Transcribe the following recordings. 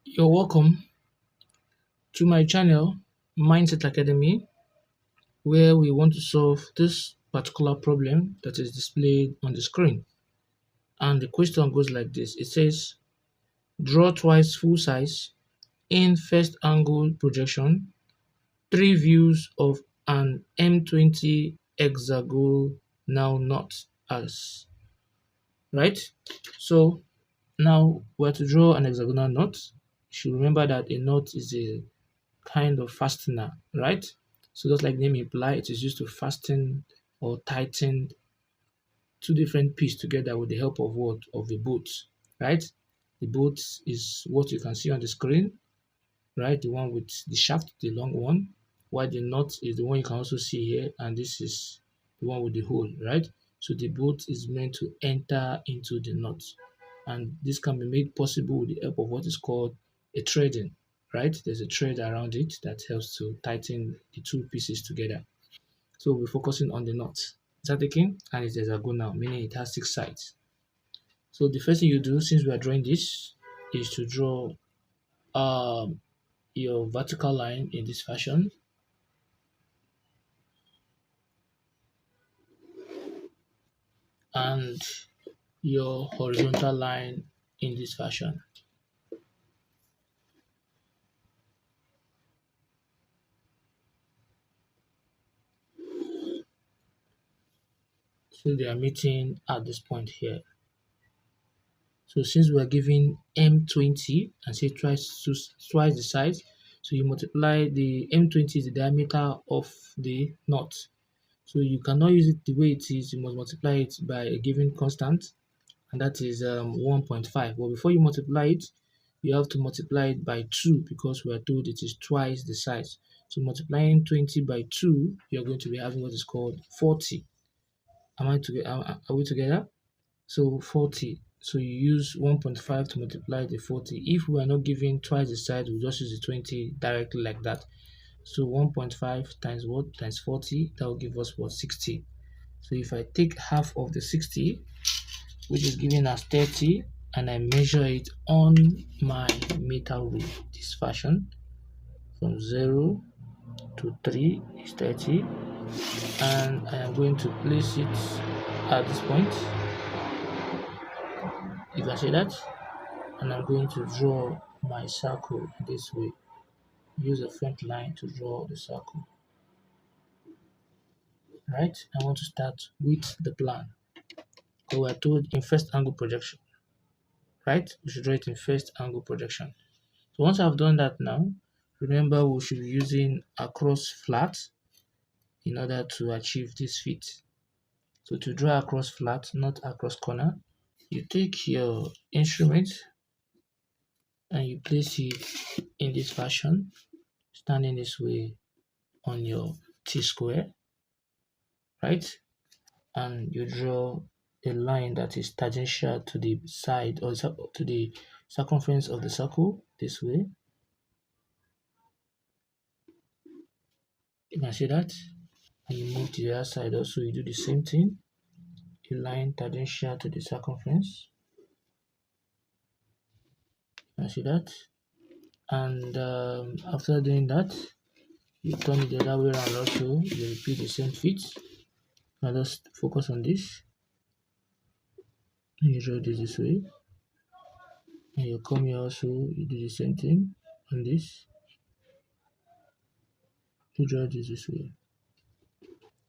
You're welcome to my channel, Mindset Academy, where we want to solve this particular problem that is displayed on the screen. And the question goes like this. It says, draw twice full size in first angle projection, three views of an M20 hexagonal knot as, right? So now we're to draw an hexagonal knot. You should remember that a knot is a kind of fastener, right? So just like the name imply, it is used to fasten or tighten two different pieces together with the help of what? Of a bolt, right? The bolt is what you can see on the screen, right? The one with the shaft, the long one, while the knot is the one you can also see here, and this is the one with the hole, right? So the bolt is meant to enter into the knot, and this can be made possible with the help of what is called a threading, right? There's a thread around it that helps to tighten the two pieces together. So we're focusing on the knot. Is that taken? And it's hexagonal, meaning it has 6 sides. So the first thing you do, since we are drawing this, is to draw um, your vertical line in this fashion, and your horizontal line in this fashion. So they are meeting at this point here. So since we are given M20 and say twice the size, so you multiply the M20 is the diameter of the knot. So you cannot use it the way it is, you must multiply it by a given constant, and that is 1.5. But before you multiply it, you have to multiply it by 2 because we are told it is twice the size. So multiplying 20 by 2, you're going to be having what is called 40. Are we together? So 40. So you use 1.5 to multiply the 40. If we are not given twice the size, we'll just use the 20 directly like that. So 1.5 times what? Times 40, that will give us what? 60. So if I take half of the 60, which is given as 30, and I measure it on my meter rule, this fashion, from 0 to 3 is 30, and I am going to place it at this point. You can see that, and I'm going to draw my circle this way. Use a front line to draw the circle. Right, I want to start with the plan. So we're told in first angle projection, right? We should draw it in first angle projection. So once I've done that now, remember we should be using across flat in order to achieve this fit. So to draw across flat, not across corner, you take your instrument and you place it in this fashion, standing this way on your T-square, right? And you draw a line that is tangential to the side or to the circumference of the circle this way. You can see that. And you move to the other side also, you do the same thing. A line tangential to the circumference. You can see that. And after doing that, you turn it the other way around also. You repeat the same feat. Now just focus on this. And you draw this way. And you come here also, you do the same thing on this. You draw this way.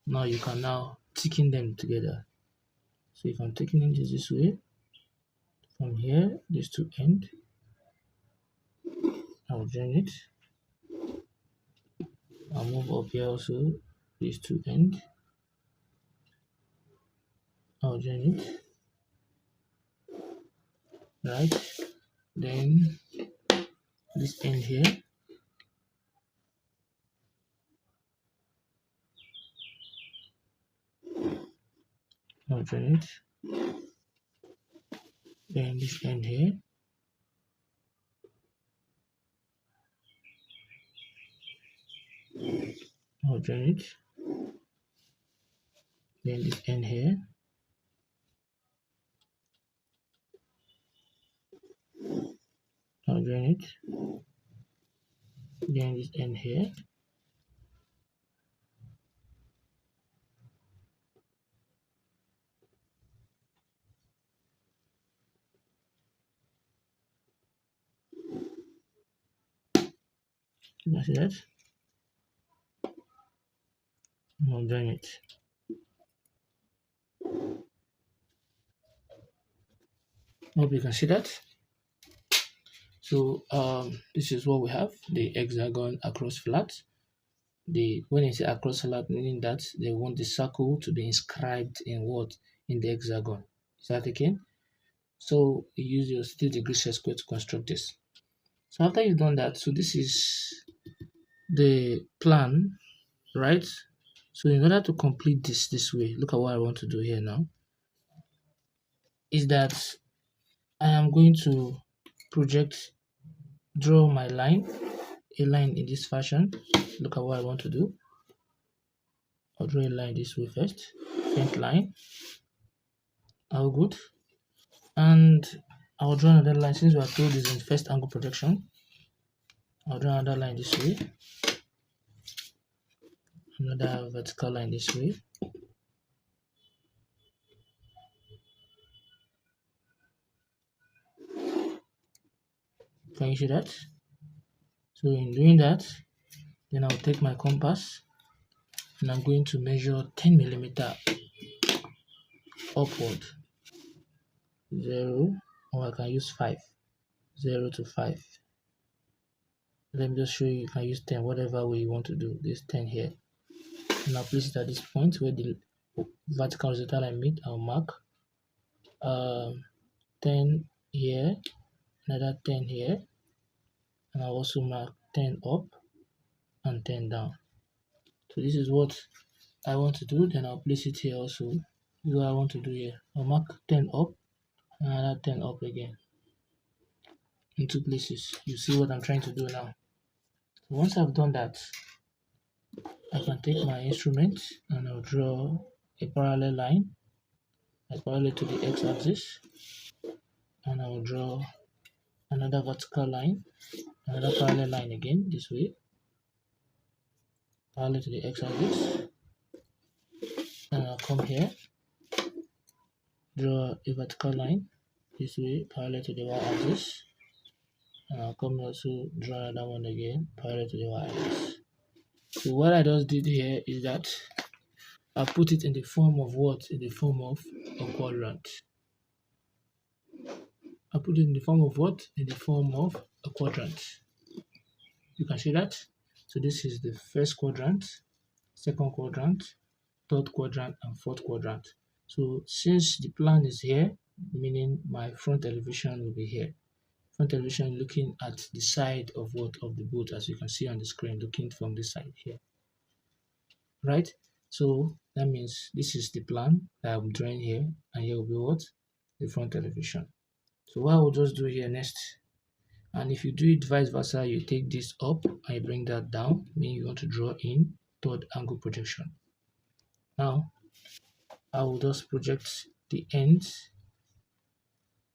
Now you can now thicken them together. So if I'm taking this way, from here, this to end, I'll join it. I'll move up here also, this to end. I'll join it. Right. Then this end here. I'll join it. Then this end here. I'll join it. Then this end here. I'll I'll join it. Join this end here. You can see that. I'll join it. Hope you can see that. So this is what we have, the hexagon across flat. When you say across flat, meaning that they want the circle to be inscribed in what? In the hexagon. Is that okay? So you use your 60-degree set square to construct this. So after you've done that, so this is the plan, right? So in order to complete this way, look at what I want to do here now, is that I am going to draw my line, a line in this fashion. Look at what I want to do. I'll draw a line this way first, faint line, all good. And I'll draw another line, since we are told this in first angle projection. I'll draw another line this way, another vertical line this way. Can you see that? So in doing that, then I'll take my compass and I'm going to measure 10 millimeter upward. 0, or I can use 5. 0 to 5. Let me just show you can use 10, whatever way you want to do. This 10 here. And I'll place it at this point where the vertical horizontal line meet. I'll mark 10 here, another 10 here, and I'll also mark 10 up and 10 down. So this is what I want to do. Then I'll place it here also. This is what I want to do here. I'll mark 10 up and another 10 up again in 2 places. You see what I'm trying to do now. So once I've done that, I can take my instrument and I'll draw a parallel line as parallel to the x-axis, and I'll draw another vertical line, another parallel line again this way, parallel to the x-axis, and I'll come here, draw a vertical line this way, parallel to the y-axis, and I'll come also draw another one again, parallel to the y-axis. So what I just did here is that I put it in the form of what? In the form of a quadrant. I put it in the form of what? In the form of a quadrant. You can see that. So this is the first quadrant, second quadrant, third quadrant, and fourth quadrant. So since the plan is here, meaning my front elevation will be here. Front elevation looking at the side of what? Of the boat, as you can see on the screen, looking from this side here. Right? So that means this is the plan that I'm drawing here, and here will be what? The front elevation. So what I will just do here next, and if you do it vice versa, you take this up and you bring that down, meaning you want to draw in third angle projection. Now I will just project the ends,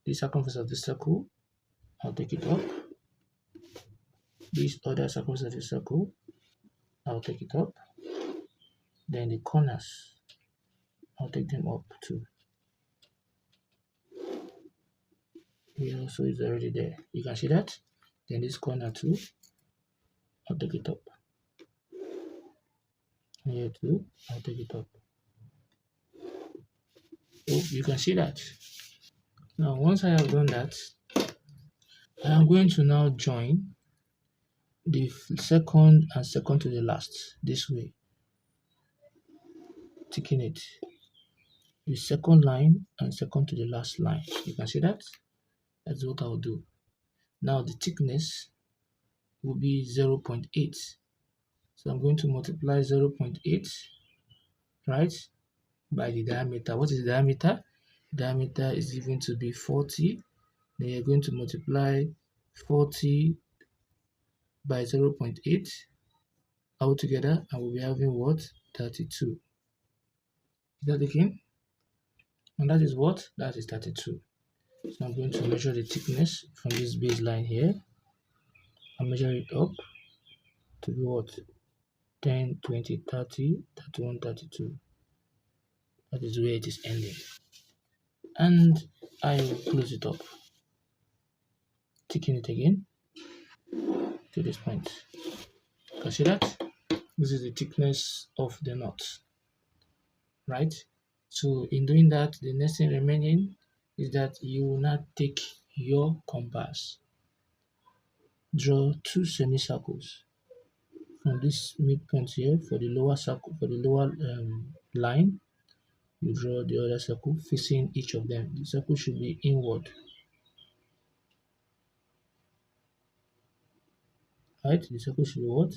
the circumference of the circle. I'll take it up. This other circumference of the circle, I'll take it up. Then the corners, I'll take them up too. Here also is already there. You can see that. Then this corner too, I'll take it up. Here too, I'll take it up. So you can see that. Now once I have done that, I am going to now join the second and second to the last this way, ticking it. The second line and second to the last line. You can see that. That's what I'll do. Now the thickness will be 0.8. So I'm going to multiply 0.8, right, by the diameter. What is the diameter? Diameter is given to be 40. Then you're going to multiply 40 by 0.8 all together, and we'll be having what? 32. Is that okay? And that is what? That is 32. So I'm going to measure the thickness from this baseline here. and measure it up to be what? 10, 20, 30, 31, 32. That is where it is ending. And I will close it up, ticking it again to this point. You can see that? This is the thickness of the knot, right? So in doing that, the next thing remaining is that you will now take your compass, draw two semicircles from this midpoint here for the lower circle, for the lower line. You draw the other circle facing each of them. The circle should be inward, right? The circle should be what?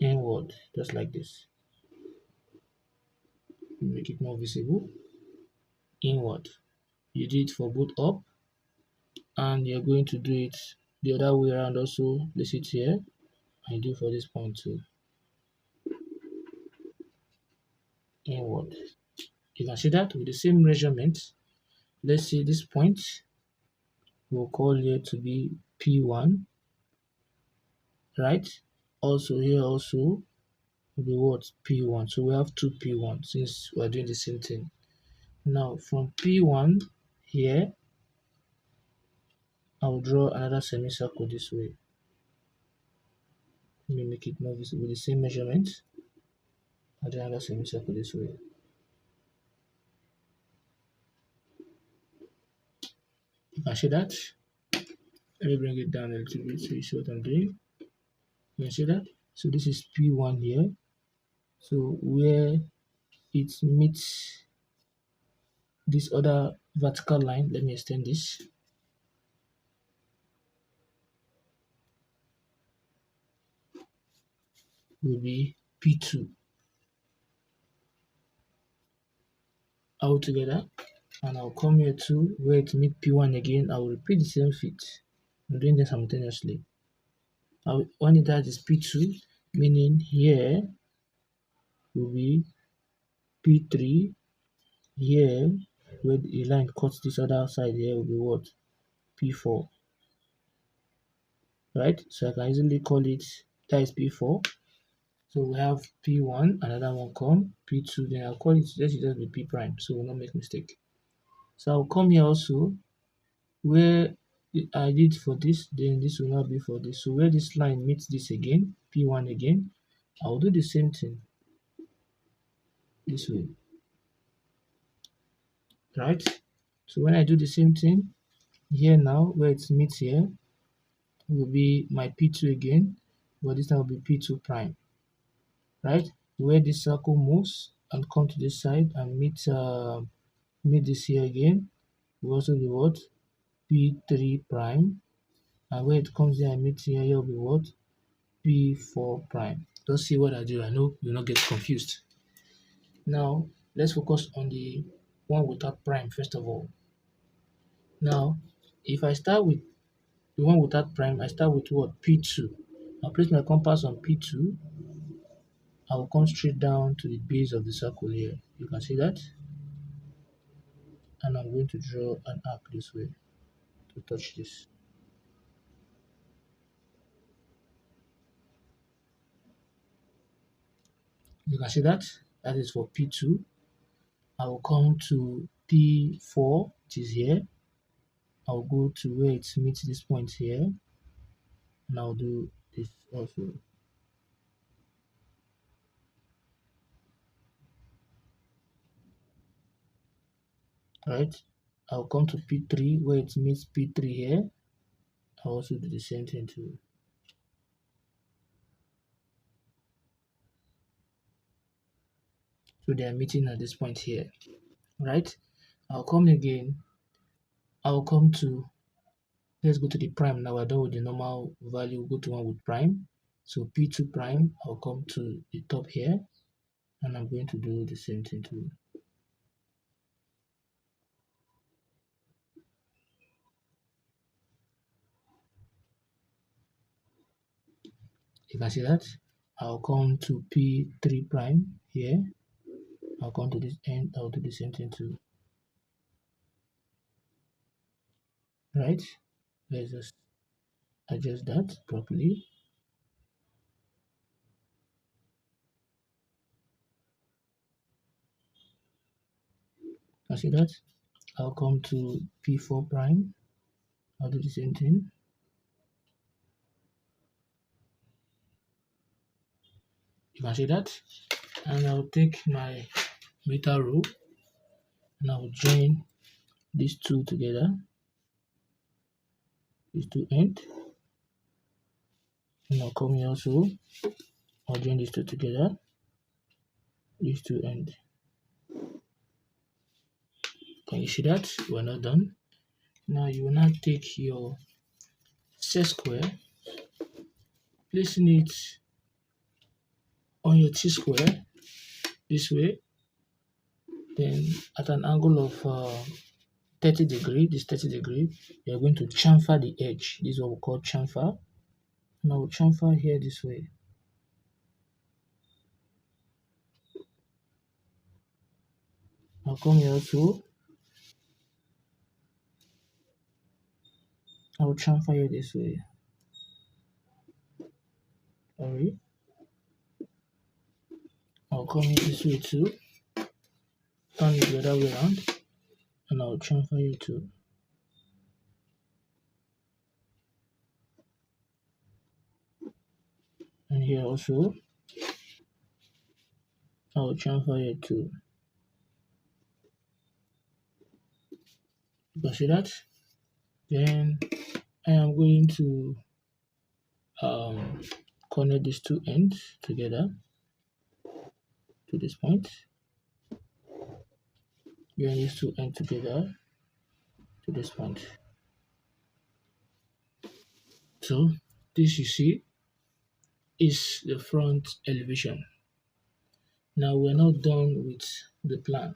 Inward, just like this. Make it more visible. Inward. You do it for both up, and you're going to do it the other way around also. Place it here, and do for this point too. Inward. You can see that with the same measurement. Let's say this point we'll call here to be P1, right? Also here also will be what? P1. So we have two P1 since we're doing the same thing. Now from P1 here, I'll draw another semicircle this way. Let me make it more visible with the same measurement. I'll draw another semicircle this way. You can see that. Let me bring it down a little bit so you see what I'm doing. You can see that. So this is P1 here. So where it meets this other vertical line, let me extend this. Will be P2 altogether, and I'll come here to where it meets P1 again. I will repeat the same feat. I'm doing them simultaneously. When it does is P2, meaning here will be P3. Here, where the line cuts this other side here will be what? P4. Right? So I can easily call it, that is P4. So we have P1, another one come, P2, then I'll call it, let it just be P prime, so we'll not make mistake. So I'll come here also, where I did for this, then this will not be for this. So where this line meets this again, P1 again, I'll do the same thing this way, right? So when I do the same thing, here now, where it meets here, will be my P2 again, but this time will be P2 prime, right? Where this circle moves and come to this side and meet this here again, will also be what? P3 prime, and where it comes here and meets here, will be what? P4 prime. Don't see what I do. I know you'll not get confused. Now let's focus on the one without prime first of all. Now if I start with the one without prime, I start with what? P2. I'll place my compass on P2. I will come straight down to the base of the circle here. You can see that. And I'm going to draw an arc this way to touch this. You can see that. That is for P2. I will come to P4, which is here. I'll go to where it meets this point here. And I'll do this also. Right? I'll come to P3 where it meets P3 here. I'll also do the same thing too. So they are meeting at this point here. Right? I'll come again. I'll come to, let's go to the prime now. We're done with the normal value. Go to one with prime. So P2 prime, I'll come to the top here. And I'm going to do the same thing too. You can see that. I'll come to P3 prime here. I'll come to this end. I'll do the same thing too. Right? Let's just adjust that properly. I see that. I'll come to P4 prime. I'll do the same thing. You can see that. And I'll take my meter rule and I'll join these two together, these two ends. And I'll come here also. I'll join these two together, these two ends. Can you see that? We're not done. Now you will now take your set square, placing it on your T square this way, then at an angle of 30 degree, this 30 degree, you're going to chamfer the edge. This is what we call chamfer. And I will chamfer here this way. I'll come here too. I will chamfer here this way. Sorry. I'll come here this way too. Turn it the other way around. And I'll chamfer here too. And here also, I'll chamfer here too. You can see that? Then I am going to connect these two ends together to this point. Join these two ends together to this point. So this you see is the front elevation. Now we're not done with the plan.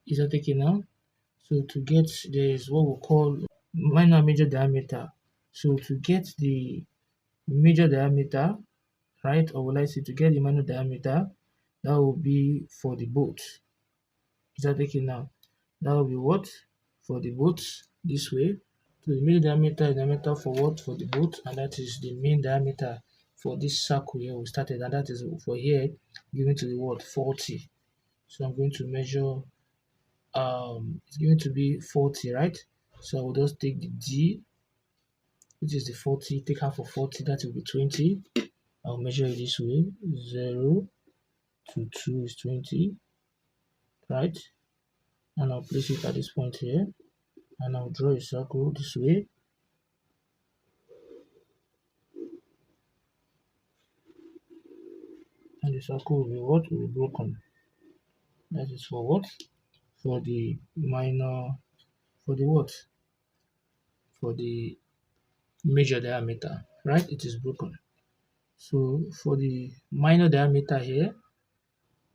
Is that taken now? So to get, there is what we call minor and major diameter. So to get the major diameter, right, or will I say to get the minor diameter, that will be for the boat. Is that taken now? That will be what? For the boat this way. So the main diameter is diameter for what? For the boat, and that is the main diameter for this circle here we started, and that is for here given to the what? 40. So I'm going to measure, it's going to be 40, right? So I will just take the D, which is the 40, take half of 40, that will be 20. I'll measure it this way, 0 to 2 is 20, right? And I'll place it at this point here, and I'll draw a circle this way. And the circle will be what? Will be broken. That is for what? For the minor, for the what? For the major diameter, right? It is broken. So for the minor diameter here,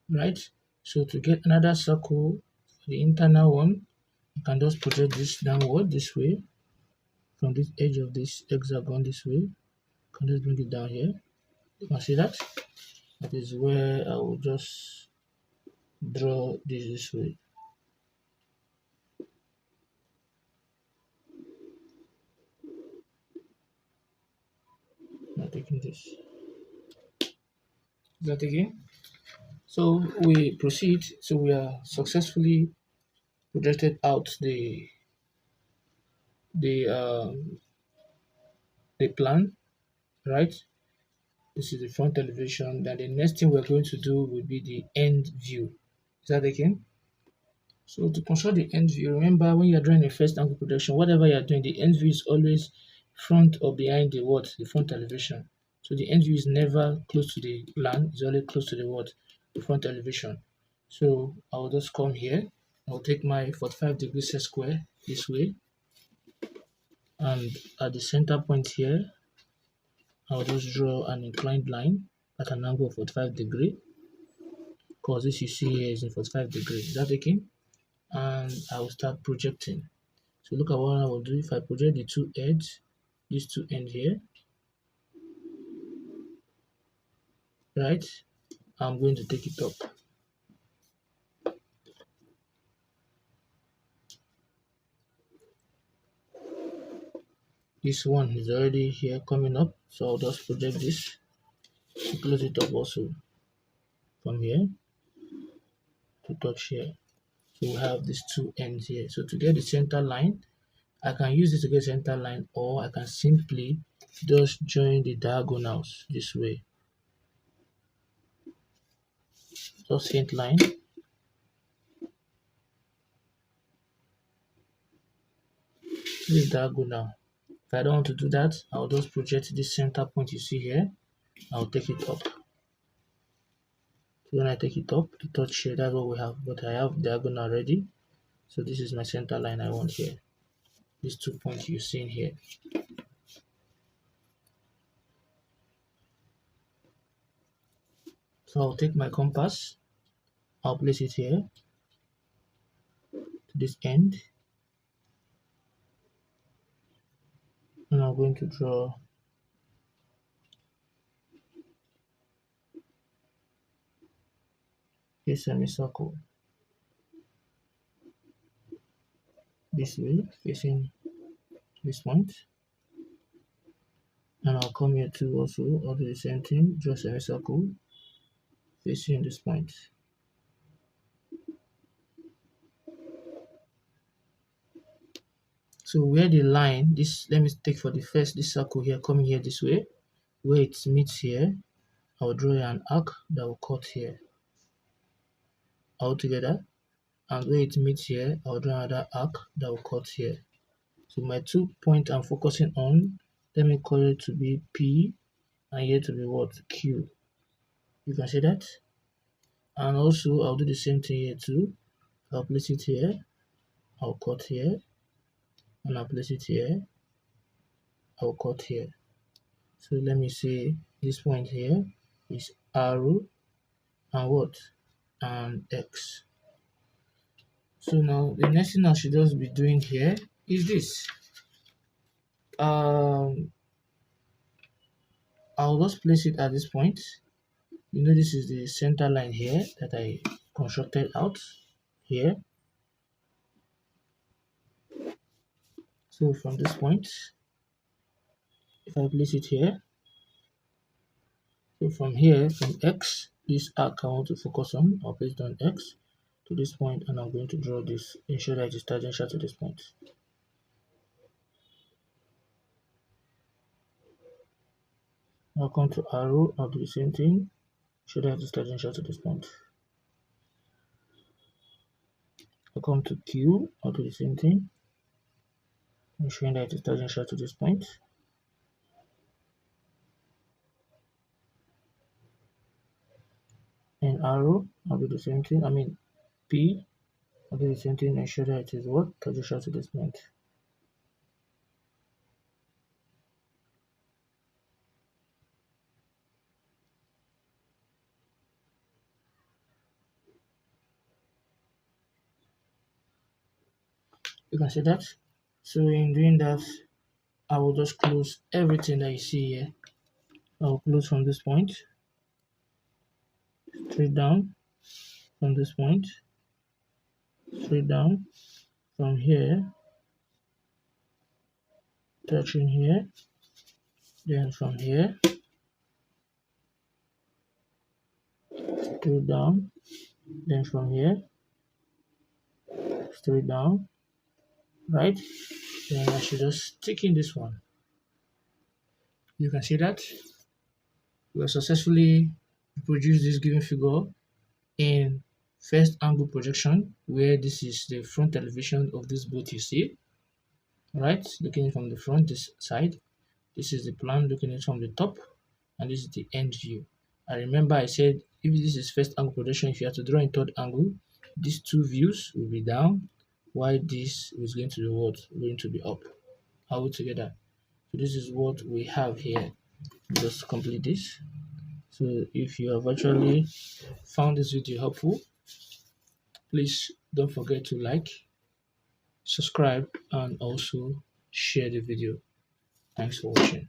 right? So to get another circle, the internal one, you can just project this downward this way from this edge of this hexagon this way. You can just bring it down here. You can see that. That is where I will just draw this way. Now taking this. Is that again? So we proceed. So we are successfully projected out the um, the plan, right? This is the front elevation. Then the next thing we're going to do will be the end view. Is that again? So to construct the end view, remember when you're drawing a first angle projection, whatever you're doing, the end view is always front or behind the what? The front elevation. So the end view is never close to the plan, it's always close to the what? The front elevation. So I'll just come here, I'll take my 45 degrees set square this way, and at the center point here, I'll just draw an inclined line at an angle of 45 degree, because this you see here is in 45 degrees. Is that okay? And I will start projecting. So look at what I will do. If I project the two edges, these two ends here, right? I'm going to take it up. This one is already here coming up, so I'll just project this, close it up also from here to touch here. So we have these two ends here. So to get the center line, I can use this to get center line, or I can simply just join the diagonals this way. Just hint line. This diagonal. If I don't want to do that, I'll just project this center point you see here. I'll take it up. So when I take it up to touch here, that's what we have. But I have diagonal already. So this is my center line I want here. These 2 points you're seeing here. So I'll take my compass. I'll place it here to this end. And I'm going to draw a semicircle this way, facing this point. And I'll come here too also, I'll do the same thing, draw a semicircle facing this point. So where the line, this, let me take for the first, this circle here, coming here this way, where it meets here, I'll draw an arc that will cut here all together, and where it meets here, I'll draw another arc that will cut here. So my 2 points I'm focusing on, let me call it to be P, and here to be what? Q. You can see that? And also I'll do the same thing here too. I'll place it here, I'll cut here, and I'll place it here, I'll cut here. So let me say this point here is arrow and what? And X. So now the next thing I should just be doing here is this. I'll just place it at this point. You know, this is the center line here that I constructed out here. So from this point, if I place it here, so from here, from X, this arc I want to focus on, I'll place it on X to this point, and I'm going to draw this, ensure that it is tangential to this point. I'll come to arrow, I'll do the same thing, ensure that it is tangential to this point. I'll come to Q, I'll do the same thing, ensuring that it is tangential to this point. And arrow, I'll do the same thing, P, I'll do the same thing, ensure that it is what? Tangential to this point. You can see that. So in doing that, I will just close everything that you see here. I will close from this point, straight down, from this point, straight down, from here, touching here, then from here, straight down, then from here, straight down, right? Then I should just stick in this one. You can see that we have successfully produced this given figure in first angle projection, where this is the front elevation of this boat you see, right? Looking from the front, this side, this is the plan looking at from the top, and this is the end view. And remember I said if this is first angle projection, if you have to draw in third angle, these two views will be down, while this is going to be what? Going to be up, all together. So this is what we have here. Just complete this. So if you have actually found this video helpful, please don't forget to like, subscribe, and also share the video. Thanks for watching.